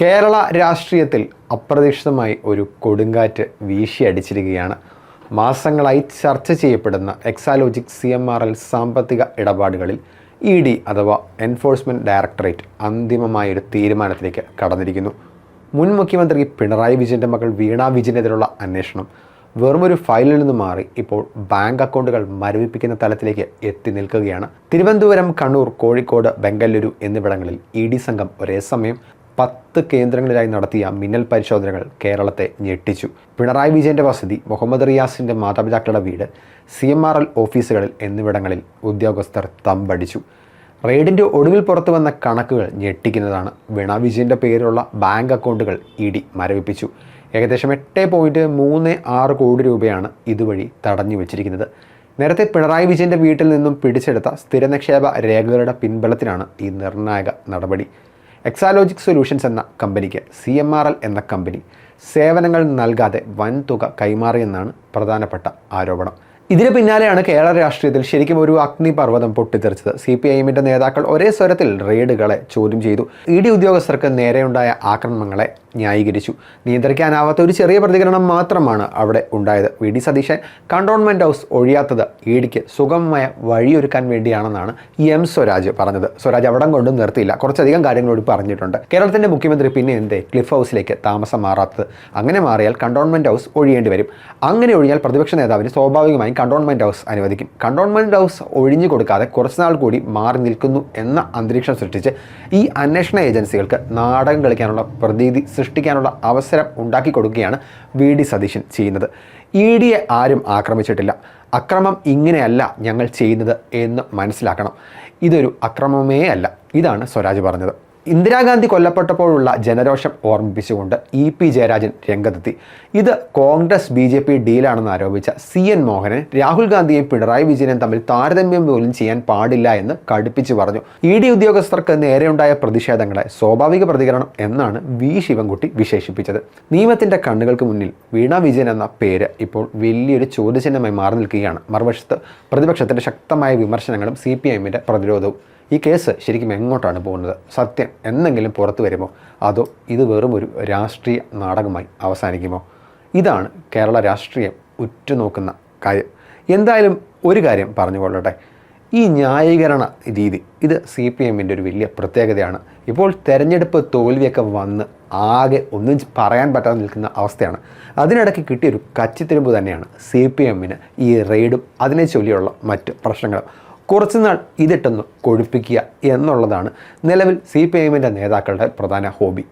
കേരള രാഷ്ട്രീയത്തിൽ അപ്രതീക്ഷിതമായി ഒരു കൊടുങ്കാറ്റ് വീശിയടിച്ചിരിക്കുകയാണ്. മാസങ്ങളായി ചർച്ച ചെയ്യപ്പെടുന്ന എക്സാലോജിക് CMRL സാമ്പത്തിക ഇടപാടുകളിൽ ED അഥവാ എൻഫോഴ്സ്മെൻറ്റ് ഡയറക്ടറേറ്റ് അന്തിമമായൊരു തീരുമാനത്തിലേക്ക് കടന്നിരിക്കുന്നു. മുൻ മുഖ്യമന്ത്രി പിണറായി വിജയൻ്റെ മകൾ വീണ വിജയനെതിരെയുള്ള അന്വേഷണം വെറുമൊരു ഫയലിൽ നിന്ന് മാറി ഇപ്പോൾ ബാങ്ക് അക്കൗണ്ടുകൾ മരവിപ്പിക്കുന്ന തലത്തിലേക്ക് എത്തി നിൽക്കുകയാണ്. തിരുവനന്തപുരം, കണ്ണൂർ, കോഴിക്കോട്, ബംഗളൂരു എന്നിവിടങ്ങളിൽ ED സംഘം ഒരേ സമയം 10 കേന്ദ്രങ്ങളിലായി നടത്തിയ മിന്നൽ പരിശോധനകൾ കേരളത്തെ ഞെട്ടിച്ചു. പിണറായി വിജയൻ്റെ വസതി, മുഹമ്മദ് റിയാസിൻ്റെ മാതാപിതാക്കളുടെ വീട്, CMRL ഓഫീസുകളിൽ എന്നിവിടങ്ങളിൽ ഉദ്യോഗസ്ഥർ തമ്പടിച്ചു. റെയ്ഡിൻ്റെ ഒടുവിൽ പുറത്തു വന്ന കണക്കുകൾ ഞെട്ടിക്കുന്നതാണ്. വീണ വിജയൻ്റെ പേരിലുള്ള ബാങ്ക് അക്കൗണ്ടുകൾ ED മരവിപ്പിച്ചു. ഏകദേശം 8.36 കോടി രൂപയാണ് ഇതുവഴി തടഞ്ഞു വെച്ചിരിക്കുന്നത്. നേരത്തെ പിണറായി വിജയൻ്റെ വീട്ടിൽ നിന്നും പിടിച്ചെടുത്ത സ്ഥിര നിക്ഷേപ രേഖകളുടെ പിൻബലത്തിലാണ് ഈ നിർണായക നടപടി. എക്സാലോജിക് സൊല്യൂഷൻസ് എന്ന കമ്പനിക്ക് CMRL എന്ന കമ്പനി സേവനങ്ങൾ നൽകാതെ വൻ തുക കൈമാറിയെന്നാണ് പ്രധാനപ്പെട്ട ആരോപണം. ഇതിന് പിന്നാലെയാണ് കേരള രാഷ്ട്രീയത്തിൽ ശരിക്കും ഒരു അഗ്നിപർവ്വതം പൊട്ടിത്തെറിച്ചത്. CPIMൻ്റെ നേതാക്കൾ ഒരേ സ്വരത്തിൽ റെയ്ഡുകളെ ചോദ്യം ചെയ്തു. ED ഉദ്യോഗസ്ഥർക്ക് നേരെയുണ്ടായ ആക്രമണങ്ങളെ ന്യായീകരിച്ചു. നിയന്ത്രിക്കാനാവാത്ത ഒരു ചെറിയ പ്രതികരണം മാത്രമാണ് അവിടെ ഉണ്ടായത്. VD സതീശൻ കണ്ടോൺമെൻറ് ഹൗസ് ഒഴിയാത്തത് EDക്ക് സുഗമമായ വഴിയൊരുക്കാൻ വേണ്ടിയാണെന്നാണ് M സ്വരാജ് പറഞ്ഞത്. സ്വരാജ് അവിടം കൊണ്ടും നിർത്തിയില്ല, കുറച്ചധികം കാര്യങ്ങളോട് പറഞ്ഞിട്ടുണ്ട്. കേരളത്തിൻ്റെ മുഖ്യമന്ത്രി പിന്നെ എന്തേ ക്ലിഫ് ഹൗസിലേക്ക് താമസം മാറാത്തത്? അങ്ങനെ മാറിയാൽ കണ്ടോൺമെൻറ് ഹൗസ് ഒഴിയേണ്ടി വരും. അങ്ങനെ ഒഴിഞ്ഞാൽ പ്രതിപക്ഷ നേതാവിന് സ്വാഭാവികമായും കണ്ടോൺമെൻറ് ഹൗസ് അനുവദിക്കും. കണ്ടോൺമെൻറ് ഹൗസ് ഒഴിഞ്ഞു കൊടുക്കാതെ കുറച്ചുനാൾ കൂടി മാറി നിൽക്കുന്നു എന്ന അന്തരീക്ഷം സൃഷ്ടിച്ച് ഈ അന്വേഷണ ഏജൻസികൾക്ക് നാടകം കളിക്കാനുള്ള പ്രതീതി സൃഷ്ടിക്കാനുള്ള അവസരം ഉണ്ടാക്കി കൊടുക്കുകയാണ് VD സതീശൻ ചെയ്യുന്നത്. EDയെ ആരും ആക്രമിച്ചിട്ടില്ല. അക്രമം ഇങ്ങനെയല്ല ഞങ്ങൾ ചെയ്യുന്നത് എന്ന് മനസ്സിലാക്കണം. ഇതൊരു അക്രമമേ അല്ല. ഇതാണ് സ്വരാജ് പറഞ്ഞത്. ഇന്ദിരാഗാന്ധി കൊല്ലപ്പെട്ടപ്പോഴുള്ള ജനരോഷം ഓർമ്മിപ്പിച്ചുകൊണ്ട് EP ജയരാജൻ രംഗത്തെത്തി. ഇത് കോൺഗ്രസ് BJP ഡീലാണെന്ന് ആരോപിച്ച CN മോഹനൻ രാഹുൽ ഗാന്ധിയെയും പിണറായി വിജയനും തമ്മിൽ താരതമ്യം പോലും ചെയ്യാൻ പാടില്ല എന്ന് കടുപ്പിച്ചു പറഞ്ഞു. ED ഉദ്യോഗസ്ഥർക്ക് നേരെയുണ്ടായ പ്രതിഷേധങ്ങളെ സ്വാഭാവിക പ്രതികരണം എന്നാണ് V ശിവൻകുട്ടി വിശേഷിപ്പിച്ചത്. നിയമത്തിൻ്റെ കണ്ണുകൾക്ക് മുന്നിൽ വീണ വിജയൻ എന്ന പേര് ഇപ്പോൾ വലിയൊരു ചോദ്യചിഹ്നമായി മാറി നിൽക്കുകയാണ്. മറുവശത്ത് പ്രതിപക്ഷത്തിൻ്റെ ശക്തമായ വിമർശനങ്ങളും CPIMൻ്റെ പ്രതിരോധവും. ഈ കേസ് ശരിക്കും എങ്ങോട്ടാണ് പോകുന്നത്? സത്യം എന്തെങ്കിലും പുറത്തു വരുമോ? അതോ ഇത് വെറും ഒരു രാഷ്ട്രീയ നാടകമായി അവസാനിക്കുമോ? ഇതാണ് കേരള രാഷ്ട്രീയം ഉറ്റുനോക്കുന്ന കാര്യം. എന്തായാലും ഒരു കാര്യം പറഞ്ഞുകൊള്ളട്ടെ, ഈ ന്യായീകരണ രീതി ഇത് CPIMൻ്റെ ഒരു വലിയ പ്രത്യേകതയാണ്. ഇപ്പോൾ തെരഞ്ഞെടുപ്പ് തോൽവിയൊക്കെ വന്ന് ആകെ ഒന്നും പറയാൻ പറ്റാതെ നിൽക്കുന്ന അവസ്ഥയാണ്. അതിനിടയ്ക്ക് കിട്ടിയൊരു കച്ചിത്തിരുമ്പ് തന്നെയാണ് CPIMന് ഈ റെയ്ഡും അതിനെ ചൊല്ലിയുള്ള മറ്റ് പ്രശ്നങ്ങളും. കുറച്ചുനാൾ ഇതിട്ടൊന്ന് കൊഴുപ്പിക്കുക എന്നുള്ളതാണ് നിലവിൽ CPIMൻ്റെ നേതാക്കളുടെ പ്രധാന ഹോബി.